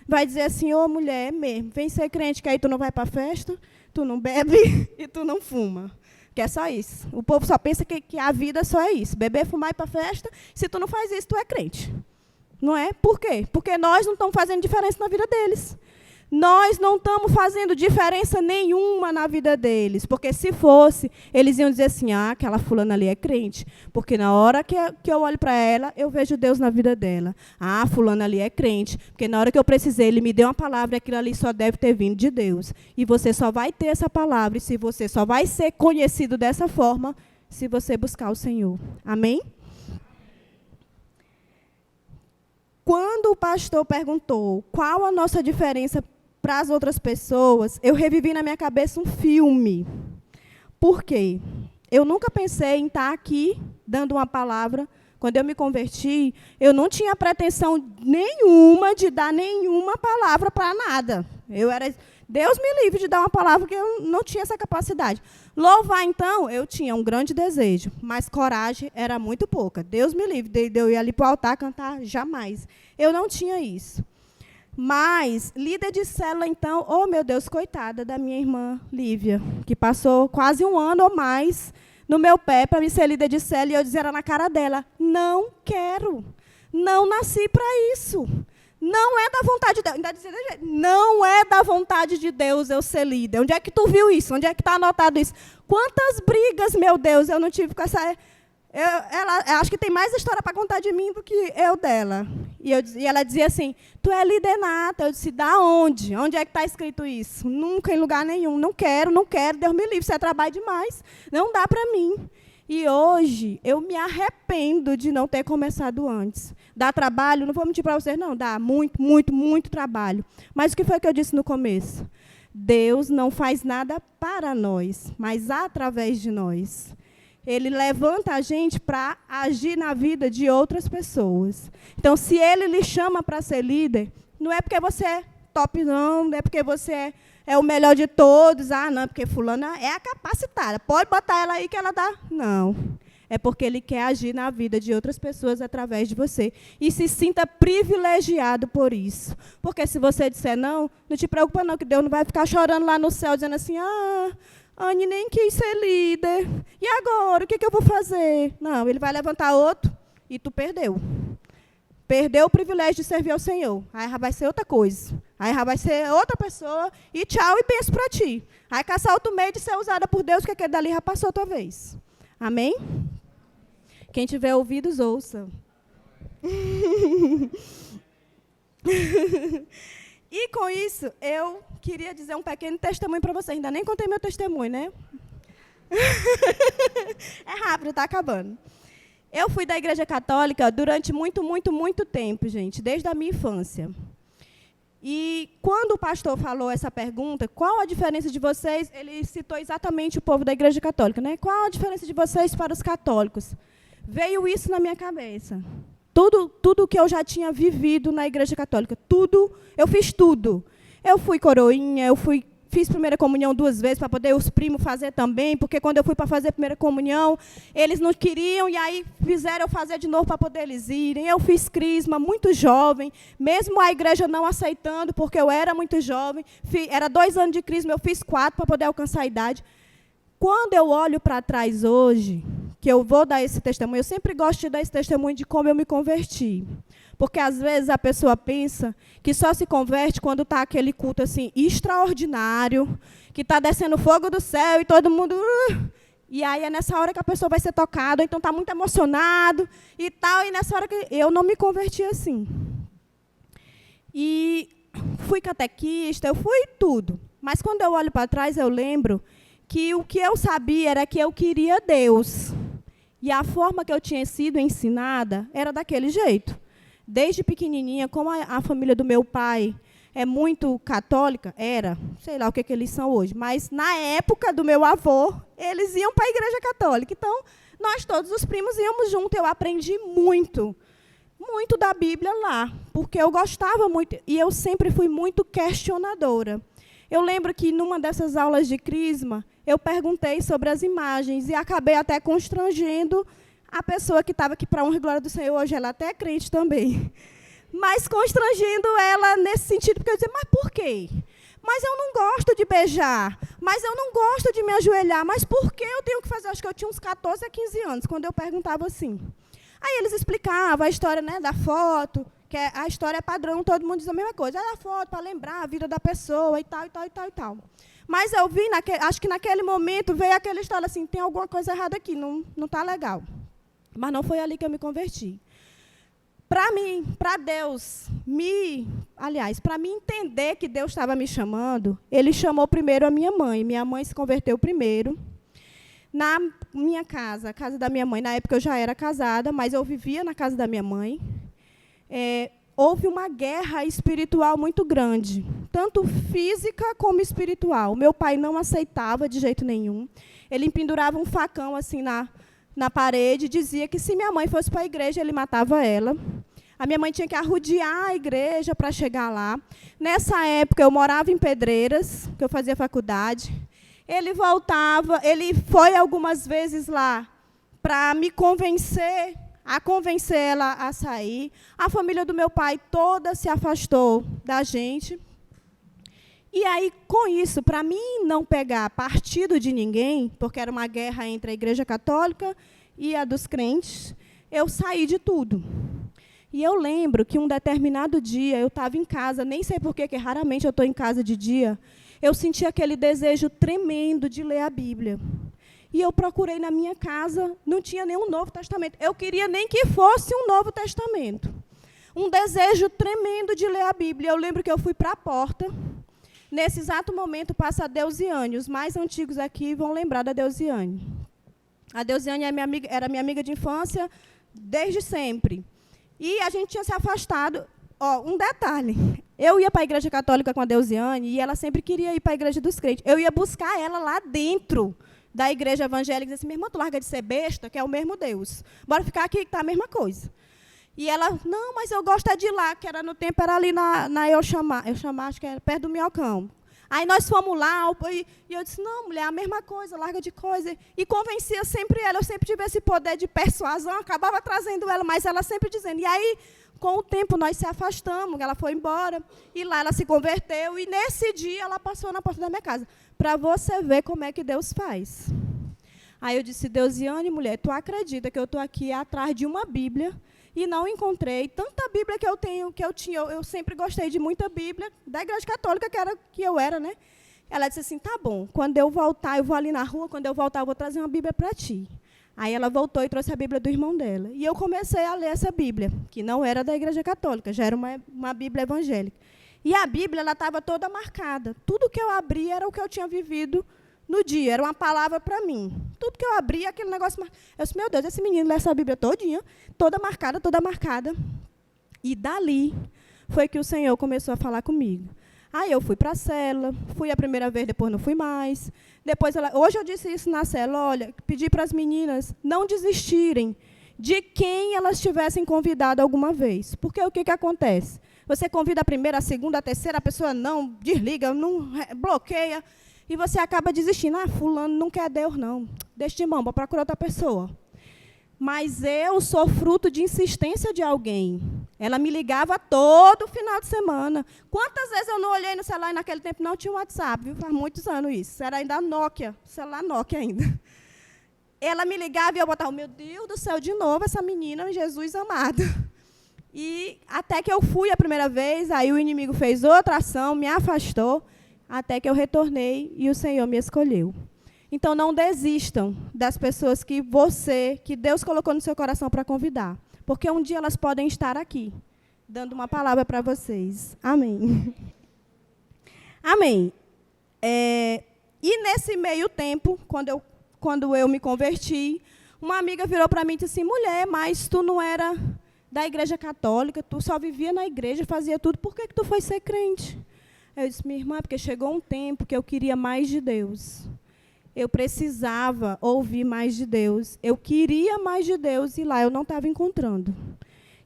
Vai dizer assim, mulher, mesmo, vem ser crente, que aí tu não vai para a festa, tu não bebe e tu não fuma. Que é só isso. O povo só pensa que a vida só é isso. Beber, fumar e ir para a festa. Se tu não faz isso, tu é crente. Não é? Por quê? Porque nós não estamos fazendo diferença na vida deles. Nós não estamos fazendo diferença nenhuma na vida deles. Porque se fosse, eles iam dizer assim, aquela fulana ali é crente. Porque na hora que eu olho para ela, eu vejo Deus na vida dela. Fulana ali é crente. Porque na hora que eu precisei, ele me deu uma palavra e aquilo ali só deve ter vindo de Deus. E você só vai ter essa palavra, e se você só vai ser conhecido dessa forma, se você buscar o Senhor. Amém? Quando o pastor perguntou qual a nossa diferença para as outras pessoas, eu revivi na minha cabeça um filme. Por quê? Eu nunca pensei em estar aqui dando uma palavra. Quando eu me converti, eu não tinha pretensão nenhuma de dar nenhuma palavra para nada. Deus me livre de dar uma palavra, porque eu não tinha essa capacidade. Louvar, então, eu tinha um grande desejo, mas coragem era muito pouca. Deus me livre de eu ir ali para o altar cantar, jamais. Eu não tinha isso. Mas, líder de célula, então, meu Deus, coitada da minha irmã Lívia, que passou quase um ano ou mais no meu pé para me ser líder de célula, e eu dizia na cara dela, não quero, não nasci para isso. Não é da vontade de Deus. Ainda dizia, não é da vontade de Deus eu ser líder. Onde é que tu viu isso? Onde é que está anotado isso? Quantas brigas, meu Deus, eu não tive com essa... Eu acho que tem mais história para contar de mim do que eu dela. E ela dizia assim, tu é líder nata. Eu disse, da onde? Onde é que está escrito isso? Nunca, em lugar nenhum. Não quero, Deus me livre, isso é trabalho demais. Não dá para mim. E hoje, eu me arrependo de não ter começado antes. Dá trabalho? Não vou mentir para vocês, não. Dá muito, muito, muito trabalho. Mas o que foi que eu disse no começo? Deus não faz nada para nós, mas através de nós. Ele levanta a gente para agir na vida de outras pessoas. Então, se ele lhe chama para ser líder, não é porque você é top, não é porque você é o melhor de todos, não, é porque fulana é a capacitada, pode botar ela aí que ela dá. Não, é porque ele quer agir na vida de outras pessoas através de você. E se sinta privilegiado por isso. Porque se você disser não te preocupa não, que Deus não vai ficar chorando lá no céu, dizendo assim, Anne nem quis ser líder, e agora, o que eu vou fazer? Não, ele vai levantar outro e tu perdeu. Perdeu o privilégio de servir ao Senhor. Aí já vai ser outra coisa. Aí já vai ser outra pessoa e tchau e benção para ti. Aí caçar outro meio de ser usada por Deus, que aquele dali já passou a tua vez. Amém? Quem tiver ouvidos, ouça. E com isso, eu queria dizer um pequeno testemunho para vocês. Ainda nem contei meu testemunho, né? É rápido, está acabando. Eu fui da Igreja Católica durante muito tempo, gente, desde a minha infância. E quando o pastor falou essa pergunta, qual a diferença de vocês, ele citou exatamente o povo da Igreja Católica, né? Qual a diferença de vocês para os católicos? Veio isso na minha cabeça. Tudo que eu já tinha vivido na Igreja Católica, eu fiz tudo. Eu fui coroinha, fiz primeira comunhão 2 vezes para poder os primos fazer também, porque quando eu fui para fazer a primeira comunhão, eles não queriam, e aí fizeram eu fazer de novo para poder eles irem. Eu fiz crisma muito jovem, mesmo a igreja não aceitando, porque eu era muito jovem. Era 2 anos de crisma, eu fiz 4 para poder alcançar a idade. Quando eu olho para trás hoje, que eu vou dar esse testemunho, eu sempre gosto de dar esse testemunho de como eu me converti. Porque, às vezes, a pessoa pensa que só se converte quando está aquele culto assim, extraordinário, que está descendo fogo do céu e todo mundo... E aí é nessa hora que a pessoa vai ser tocada, ou então está muito emocionado e tal, e nessa hora que eu não me converti assim. E fui catequista, eu fui tudo. Mas, quando eu olho para trás, eu lembro que o que eu sabia era que eu queria Deus. E a forma que eu tinha sido ensinada era daquele jeito. Desde pequenininha, como a família do meu pai é muito católica, sei lá o que eles são hoje, mas na época do meu avô, eles iam para a igreja católica. Então, nós todos os primos íamos juntos. Eu aprendi muito da Bíblia lá, porque eu gostava muito, e eu sempre fui muito questionadora. Eu lembro que, numa dessas aulas de crisma, eu perguntei sobre as imagens, e acabei até constrangendo a pessoa que estava aqui para a honra e glória do Senhor, hoje ela até é crente também, mas constrangendo ela nesse sentido, porque eu dizia, mas por quê? Mas eu não gosto de beijar, mas eu não gosto de me ajoelhar, mas por que eu tenho que fazer? Acho que eu tinha uns 14 a 15 anos, quando eu perguntava assim. Aí eles explicavam a história, né, da foto, que a história é padrão, todo mundo diz a mesma coisa, a foto para lembrar a vida da pessoa e tal, e tal, e tal, e tal. Mas eu vi, acho que naquele momento veio aquela história assim, tem alguma coisa errada aqui, não está legal. Mas não foi ali que eu me converti. Para mim, para Deus, para mim entender que Deus estava me chamando, Ele chamou primeiro a minha mãe. Minha mãe se converteu primeiro. Na minha casa, a casa da minha mãe, na época eu já era casada, mas eu vivia na casa da minha mãe. Houve uma guerra espiritual muito grande, tanto física como espiritual. Meu pai não aceitava de jeito nenhum. Ele pendurava um facão assim na parede, dizia que se minha mãe fosse para a igreja, ele matava ela. A minha mãe tinha que arrodear a igreja para chegar lá. Nessa época, eu morava em Pedreiras, que eu fazia faculdade. Ele voltava, ele foi algumas vezes lá para me convencer ela a sair. A família do meu pai toda se afastou da gente. E aí, com isso, para mim não pegar partido de ninguém, porque era uma guerra entre a Igreja Católica e a dos crentes, eu saí de tudo. E eu lembro que um determinado dia, eu estava em casa, nem sei porquê, que raramente eu estou em casa de dia, eu senti aquele desejo tremendo de ler a Bíblia. E eu procurei na minha casa, não tinha nenhum Novo Testamento. Eu queria nem que fosse um Novo Testamento. Um desejo tremendo de ler a Bíblia. Eu lembro que eu fui para a porta. Nesse exato momento passa a Deusiane. Os mais antigos aqui vão lembrar da Deusiane. A Deusiane era minha amiga de infância desde sempre. E a gente tinha se afastado. Um detalhe. Eu ia para a Igreja Católica com a Deusiane e ela sempre queria ir para a Igreja dos Crentes. Eu ia buscar ela lá dentro da igreja evangélica e disse assim, minha irmã, tu larga de ser besta, que é o mesmo Deus. Bora ficar aqui, que está a mesma coisa. E ela, não, mas eu gosto de lá, que era no tempo, era ali na Euxamá, acho que era perto do Minhocão. Aí nós fomos lá, e eu disse, não, mulher, a mesma coisa, larga de coisa. E convencia sempre ela, eu sempre tive esse poder de persuasão, acabava trazendo ela, mas ela sempre dizendo. E aí, com o tempo, nós se afastamos, ela foi embora, e lá ela se converteu, e nesse dia ela passou na porta da minha casa, para você ver como é que Deus faz. Aí eu disse, Deusiane, mulher, tu acredita que eu estou aqui atrás de uma Bíblia, e não encontrei tanta Bíblia que eu tenho, que eu tinha. Eu sempre gostei de muita Bíblia, da Igreja Católica, que eu era, né? Ela disse assim, tá bom, quando eu voltar, eu vou ali na rua, quando eu voltar, eu vou trazer uma Bíblia para ti. Aí ela voltou e trouxe a Bíblia do irmão dela. E eu comecei a ler essa Bíblia, que não era da Igreja Católica, já era uma Bíblia evangélica. E a Bíblia estava toda marcada. Tudo que eu abria era o que eu tinha vivido no dia, era uma palavra para mim. Tudo que eu abria, aquele negócio... Eu disse, meu Deus, esse menino lê essa Bíblia todinha, toda marcada, toda marcada. E dali foi que o Senhor começou a falar comigo. Aí eu fui para a célula, fui a primeira vez, depois não fui mais. Depois hoje eu disse isso na célula, olha, pedi para as meninas não desistirem de quem elas tivessem convidado alguma vez. Porque o que acontece? Você convida a primeira, a segunda, a terceira, a pessoa não desliga, não bloqueia, e você acaba desistindo. Ah, fulano não quer Deus, não. Deixa de mão, vou procurar outra pessoa. Mas eu sou fruto de insistência de alguém. Ela me ligava todo final de semana. Quantas vezes eu não olhei no celular, e naquele tempo não tinha WhatsApp, viu? Faz muitos anos isso. Era ainda Nokia, celular Nokia ainda. Ela me ligava e eu botava, meu Deus do céu, de novo essa menina, Jesus amado. E até que eu fui a primeira vez, aí o inimigo fez outra ação, me afastou, até que eu retornei e o Senhor me escolheu. Então, não desistam das pessoas que Deus colocou no seu coração para convidar. Porque um dia elas podem estar aqui, dando uma palavra para vocês. Amém. Amém. E nesse meio tempo, quando eu me converti, uma amiga virou para mim e disse assim, mulher, mas tu não era da Igreja Católica, tu só vivia na igreja, fazia tudo, por que tu foi ser crente? Eu disse, minha irmã, porque chegou um tempo que eu queria mais de Deus. Eu precisava ouvir mais de Deus. Eu queria mais de Deus e lá eu não estava encontrando.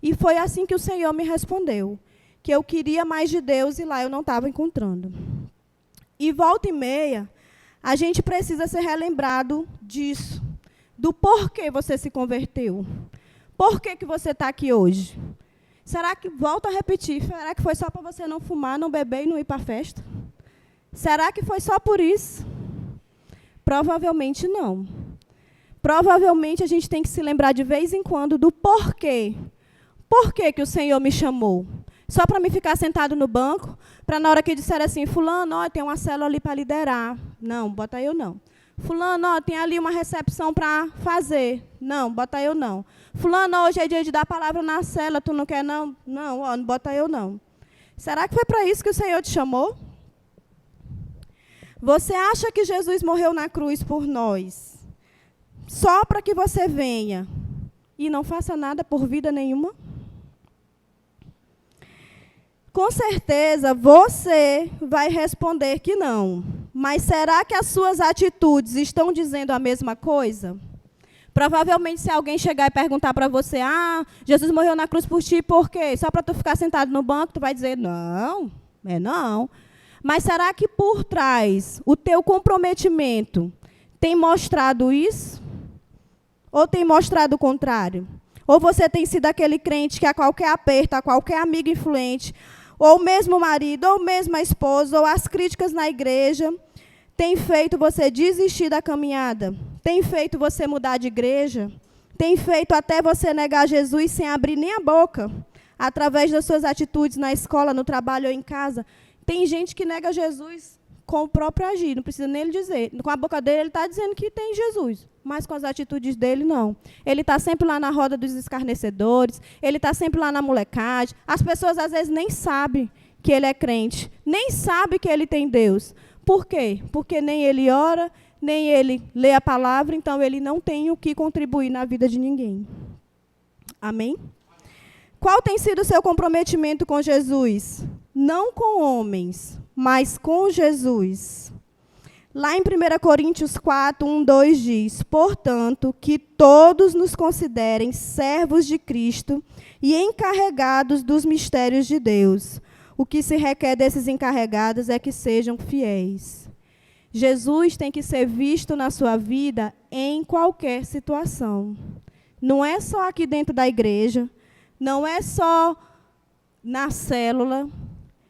E foi assim que o Senhor me respondeu, que eu queria mais de Deus e lá eu não estava encontrando. E volta e meia, a gente precisa ser relembrado disso, do porquê você se converteu. Por que você está aqui hoje? Será que, volto a repetir, será que foi só para você não fumar, não beber e não ir para a festa? Será que foi só por isso? Provavelmente não. Provavelmente a gente tem que se lembrar de vez em quando do porquê. Por que o Senhor me chamou? Só para me ficar sentado no banco, para na hora que disser assim, fulano, ó, tem uma célula ali para liderar. Não, bota eu não. Fulano, ó, tem ali uma recepção para fazer. Não, bota eu não. Fulano, hoje é dia de dar palavra na célula, tu não quer não? Não, ó, não bota eu não. Será que foi para isso que o Senhor te chamou? Você acha que Jesus morreu na cruz por nós, só para que você venha e não faça nada por vida nenhuma? Com certeza você vai responder que não. Mas será que as suas atitudes estão dizendo a mesma coisa? Provavelmente, se alguém chegar e perguntar para você, Jesus morreu na cruz por ti, por quê? Só para tu ficar sentado no banco, tu vai dizer, não, não. Mas será que por trás o teu comprometimento tem mostrado isso? Ou tem mostrado o contrário? Ou você tem sido aquele crente que a qualquer aperto, a qualquer amigo influente, ou mesmo o marido, ou mesmo a esposa, ou as críticas na igreja, tem feito você desistir da caminhada? Tem feito você mudar de igreja? Tem feito até você negar Jesus sem abrir nem a boca? Através das suas atitudes na escola, no trabalho ou em casa? Tem gente que nega Jesus com o próprio agir, não precisa nem ele dizer. Com a boca dele, ele está dizendo que tem Jesus, mas com as atitudes dele, não. Ele está sempre lá na roda dos escarnecedores, ele está sempre lá na molecagem. As pessoas, às vezes, nem sabem que ele é crente, nem sabem que ele tem Deus. Por quê? Porque nem ele ora, nem ele lê a palavra, então ele não tem o que contribuir na vida de ninguém. Amém? Qual tem sido o seu comprometimento com Jesus? Não com homens, mas com Jesus. Lá em 1 Coríntios 4, 1, 2 diz: portanto, que todos nos considerem servos de Cristo e encarregados dos mistérios de Deus. O que se requer desses encarregados é que sejam fiéis. Jesus tem que ser visto na sua vida em qualquer situação. Não é só aqui dentro da igreja, não é só na célula.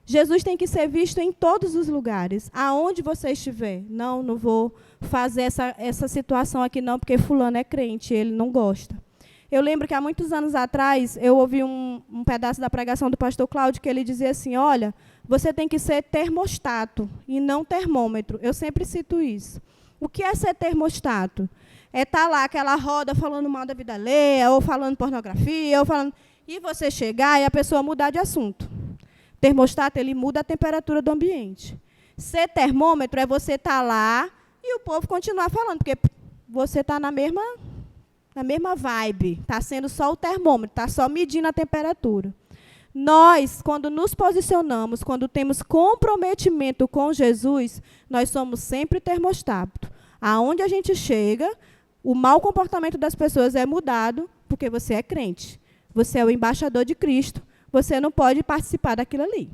Jesus tem que ser visto em todos os lugares, aonde você estiver. Não vou fazer essa situação aqui não, porque fulano é crente, ele não gosta. Eu lembro que há muitos anos atrás, eu ouvi um pedaço da pregação do pastor Cláudio, que ele dizia assim, olha, você tem que ser termostato e não termômetro. Eu sempre cito isso. O que é ser termostato? É estar lá, aquela roda, falando mal da vida alheia, ou falando pornografia, ou falando... E você chegar e a pessoa mudar de assunto. Termostato, ele muda a temperatura do ambiente. Ser termômetro é você estar lá e o povo continuar falando, porque você está na mesma vibe, está sendo só o termômetro, está só medindo a temperatura. Nós, quando nos posicionamos, quando temos comprometimento com Jesus, nós somos sempre termostato. Aonde a gente chega, o mau comportamento das pessoas é mudado, porque você é crente. Você é o embaixador de Cristo. Você não pode participar daquilo ali.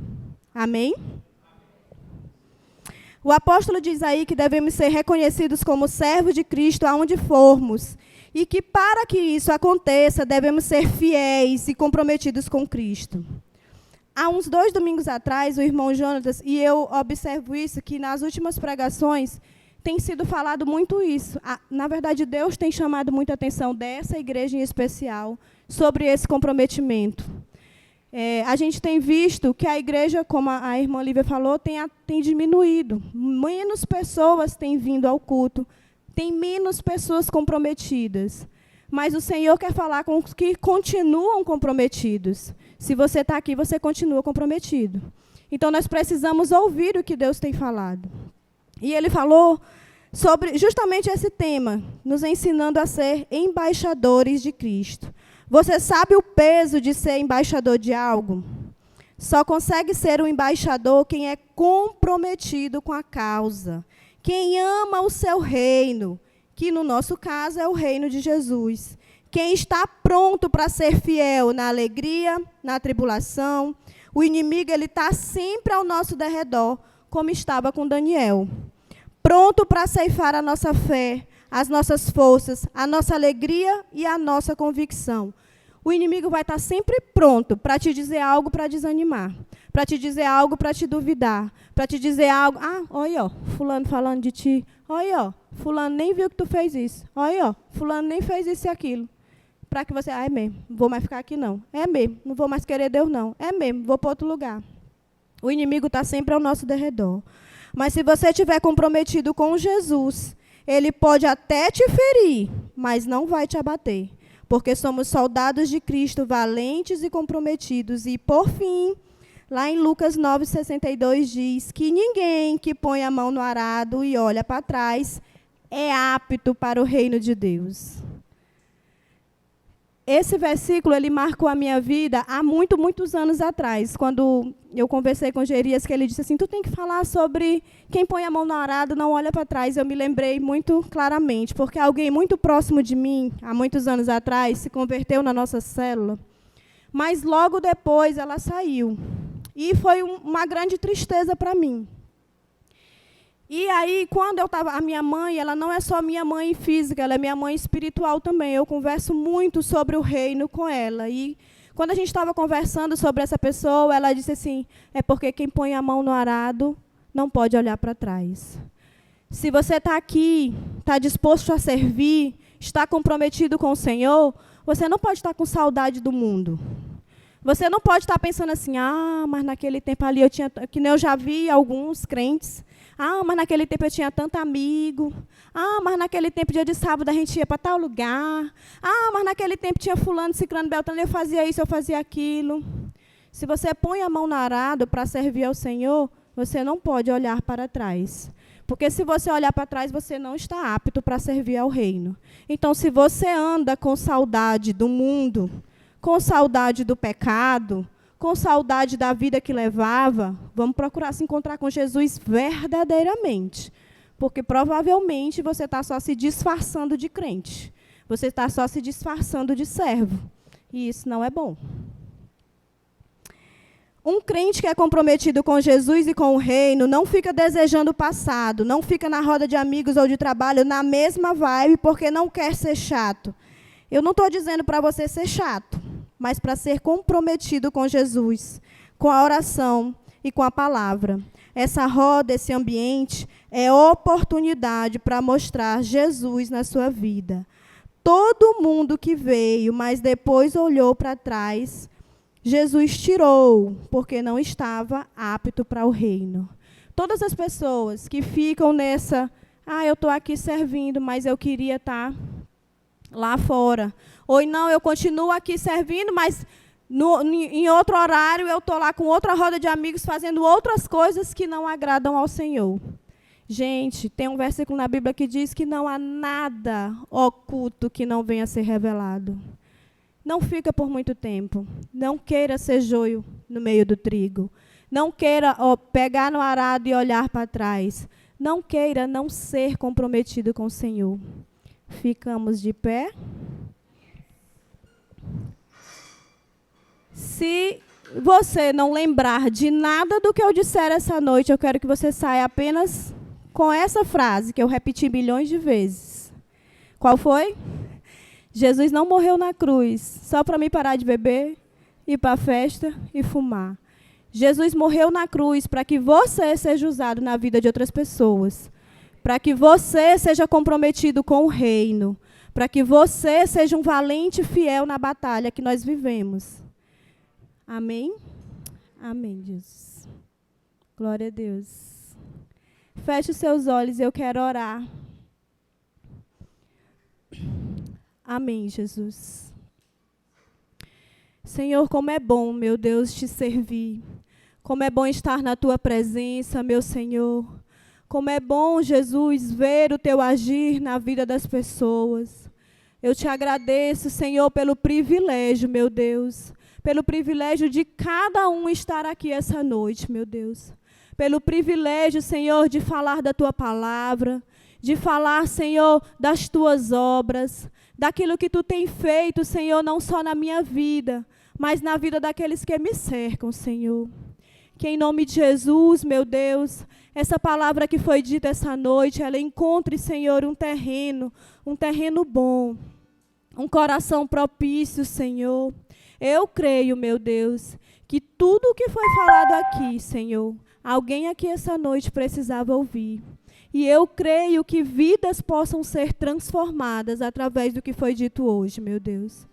Amém? O apóstolo diz aí que devemos ser reconhecidos como servos de Cristo aonde formos. E que para que isso aconteça, devemos ser fiéis e comprometidos com Cristo. Há uns 2 domingos atrás, o irmão Jonatas, e eu observo isso, que nas últimas pregações tem sido falado muito isso. Na verdade, Deus tem chamado muita atenção dessa igreja em especial sobre esse comprometimento. A gente tem visto que a igreja, como a irmã Lívia falou, tem diminuído. Menos pessoas têm vindo ao culto, tem menos pessoas comprometidas. Mas o Senhor quer falar com os que continuam comprometidos. Se você está aqui, você continua comprometido. Então, nós precisamos ouvir o que Deus tem falado. E ele falou sobre justamente esse tema, nos ensinando a ser embaixadores de Cristo. Você sabe o peso de ser embaixador de algo? Só consegue ser um embaixador quem é comprometido com a causa, quem ama o seu reino, que no nosso caso é o reino de Jesus. Quem está pronto para ser fiel na alegria, na tribulação. O inimigo está sempre ao nosso derredor, como estava com Daniel. Pronto para ceifar a nossa fé, as nossas forças, a nossa alegria e a nossa convicção. O inimigo vai estar sempre pronto para te dizer algo para desanimar, para te dizer algo para te duvidar, para te dizer algo, olha, ó, fulano falando de ti, olha, ó, fulano nem viu que tu fez isso, olha, ó, fulano nem fez isso e aquilo. Para que você, é mesmo, não vou mais ficar aqui não, é mesmo, não vou mais querer Deus não, é mesmo, vou para outro lugar. O inimigo está sempre ao nosso derredor. Mas se você estiver comprometido com Jesus, ele pode até te ferir, mas não vai te abater. Porque somos soldados de Cristo, valentes e comprometidos. E, por fim, lá em Lucas 9,62 diz que ninguém que põe a mão no arado e olha para trás é apto para o reino de Deus. Esse versículo, ele marcou a minha vida há muitos anos atrás, quando eu conversei com Gerias, que ele disse assim, tu tem que falar sobre quem põe a mão no arado não olha para trás. Eu me lembrei muito claramente, porque alguém muito próximo de mim, há muitos anos atrás, se converteu na nossa célula, mas logo depois ela saiu. E foi uma grande tristeza para mim. E aí, quando eu estava... A minha mãe, ela não é só minha mãe física, ela é minha mãe espiritual também. Eu converso muito sobre o reino com ela. E quando a gente estava conversando sobre essa pessoa, ela disse assim, é porque quem põe a mão no arado não pode olhar para trás. Se você está aqui, está disposto a servir, está comprometido com o Senhor, você não pode estar com saudade do mundo. Você não pode estar pensando assim, mas naquele tempo ali eu tinha... Que nem eu já vi alguns crentes... mas naquele tempo eu tinha tanto amigo. Mas naquele tempo, dia de sábado, a gente ia para tal lugar. Mas naquele tempo tinha fulano, ciclano, beltrano, eu fazia isso, eu fazia aquilo. Se você põe a mão no arado para servir ao Senhor, você não pode olhar para trás. Porque se você olhar para trás, você não está apto para servir ao reino. Então, se você anda com saudade do mundo, com saudade do pecado, com saudade da vida que levava, vamos procurar se encontrar com Jesus verdadeiramente. Porque provavelmente você está só se disfarçando de crente. Você está só se disfarçando de servo. E isso não é bom. Um crente que é comprometido com Jesus e com o reino não fica desejando o passado, não fica na roda de amigos ou de trabalho na mesma vibe porque não quer ser chato. Eu não estou dizendo para você ser chato, mas para ser comprometido com Jesus, com a oração e com a palavra. Essa roda, esse ambiente, é oportunidade para mostrar Jesus na sua vida. Todo mundo que veio, mas depois olhou para trás, Jesus tirou, porque não estava apto para o reino. Todas as pessoas que ficam nessa, eu estou aqui servindo, mas eu queria estar lá fora. Ou não, eu continuo aqui servindo, mas em outro horário eu estou lá com outra roda de amigos fazendo outras coisas que não agradam ao Senhor. Gente, tem um versículo na Bíblia que diz que não há nada oculto que não venha a ser revelado. Não fica por muito tempo. Não queira ser joio no meio do trigo. Não queira pegar no arado e olhar para trás. Não queira não ser comprometido com o Senhor. Ficamos de pé. Se você não lembrar de nada do que eu disser essa noite, eu quero que você saia apenas com essa frase, que eu repeti milhões de vezes. Qual foi? Jesus não morreu na cruz só para me parar de beber, ir para a festa e fumar. Jesus morreu na cruz para que você seja usado na vida de outras pessoas. Para que você seja comprometido com o reino. Para que você seja um valente e fiel na batalha que nós vivemos. Amém? Amém, Jesus. Glória a Deus. Feche os seus olhos e eu quero orar. Amém, Jesus. Senhor, como é bom, meu Deus, te servir. Como é bom estar na tua presença, meu Senhor. Como é bom, Jesus, ver o teu agir na vida das pessoas. Eu te agradeço, Senhor, pelo privilégio, meu Deus. Pelo privilégio de cada um estar aqui essa noite, meu Deus. Pelo privilégio, Senhor, de falar da tua palavra. De falar, Senhor, das tuas obras. Daquilo que tu tem feito, Senhor, não só na minha vida, mas na vida daqueles que me cercam, Senhor. Que em nome de Jesus, meu Deus, essa palavra que foi dita essa noite, ela encontre, Senhor, um terreno bom, um coração propício, Senhor. Eu creio, meu Deus, que tudo o que foi falado aqui, Senhor, alguém aqui essa noite precisava ouvir. E eu creio que vidas possam ser transformadas através do que foi dito hoje, meu Deus.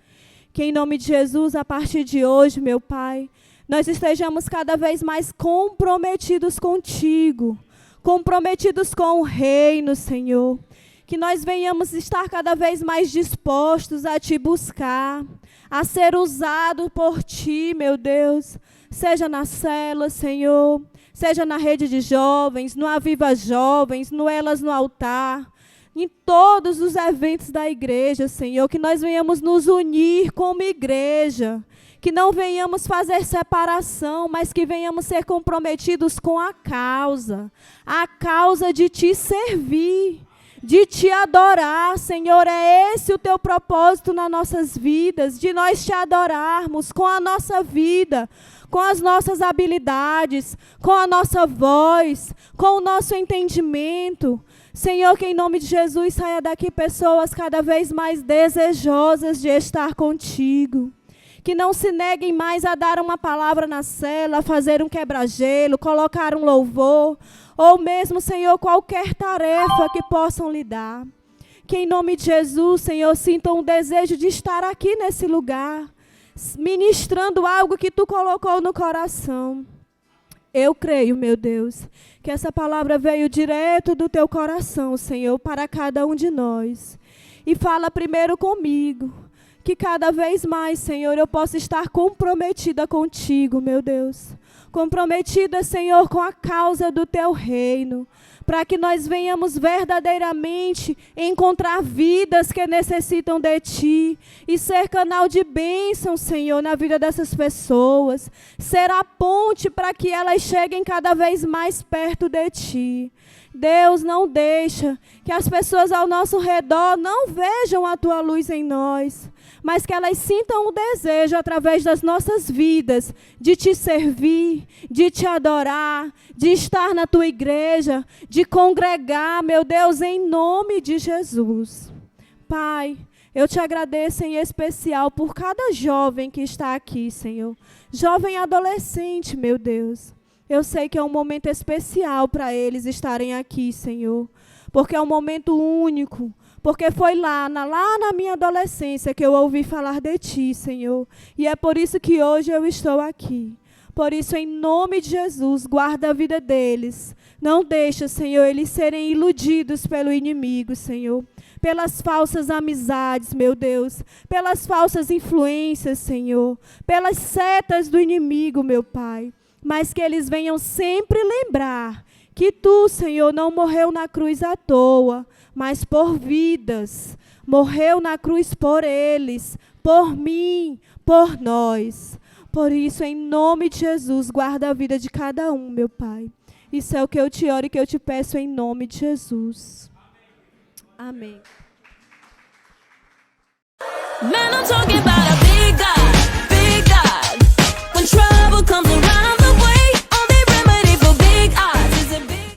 Que em nome de Jesus, a partir de hoje, meu Pai, nós estejamos cada vez mais comprometidos contigo, comprometidos com o reino, Senhor. Que nós venhamos estar cada vez mais dispostos a te buscar, a ser usado por ti, meu Deus. Seja na célula, Senhor, seja na rede de jovens, no Aviva Jovens, no Elas no Altar, em todos os eventos da igreja, Senhor, que nós venhamos nos unir como igreja, que não venhamos fazer separação, mas que venhamos ser comprometidos com a causa de te servir, de te adorar, Senhor. É esse o teu propósito nas nossas vidas, de nós te adorarmos com a nossa vida, com as nossas habilidades, com a nossa voz, com o nosso entendimento. Senhor, que em nome de Jesus saia daqui pessoas cada vez mais desejosas de estar contigo. Que não se neguem mais a dar uma palavra na cela, a fazer um quebra-gelo, colocar um louvor, ou mesmo, Senhor, qualquer tarefa que possam lhe dar. Que em nome de Jesus, Senhor, sintam um desejo de estar aqui nesse lugar, ministrando algo que tu colocou no coração. Eu creio, meu Deus, que essa palavra veio direto do teu coração, Senhor, para cada um de nós. E fala primeiro comigo, que cada vez mais, Senhor, eu possa estar comprometida contigo, meu Deus. comprometidas, Senhor, com a causa do Teu reino, para que nós venhamos verdadeiramente encontrar vidas que necessitam de Ti e ser canal de bênção, Senhor, na vida dessas pessoas, ser a ponte para que elas cheguem cada vez mais perto de Ti. Deus, não deixa que as pessoas ao nosso redor não vejam a Tua luz em nós, mas que elas sintam o desejo, através das nossas vidas, de Te servir, de Te adorar, de estar na Tua igreja, de congregar, meu Deus, em nome de Jesus. Pai, eu Te agradeço em especial por cada jovem que está aqui, Senhor. Jovem adolescente, meu Deus. Eu sei que é um momento especial para eles estarem aqui, Senhor, porque é um momento único, porque foi lá na minha adolescência que eu ouvi falar de Ti, Senhor, e é por isso que hoje eu estou aqui. Por isso, em nome de Jesus, guarda a vida deles. Não deixa, Senhor, eles serem iludidos pelo inimigo, Senhor, pelas falsas amizades, meu Deus, pelas falsas influências, Senhor, pelas setas do inimigo, meu Pai. Mas que eles venham sempre lembrar que Tu, Senhor, não morreu na cruz à toa, mas por vidas. Morreu na cruz por eles, por mim, por nós. Por isso, em nome de Jesus, guarda a vida de cada um, meu Pai. Isso é o que eu Te oro e que eu Te peço em nome de Jesus. Amém.
Man, I'm talking about a big God, big God. When trouble comes around the way, only remedy for big odds is a big.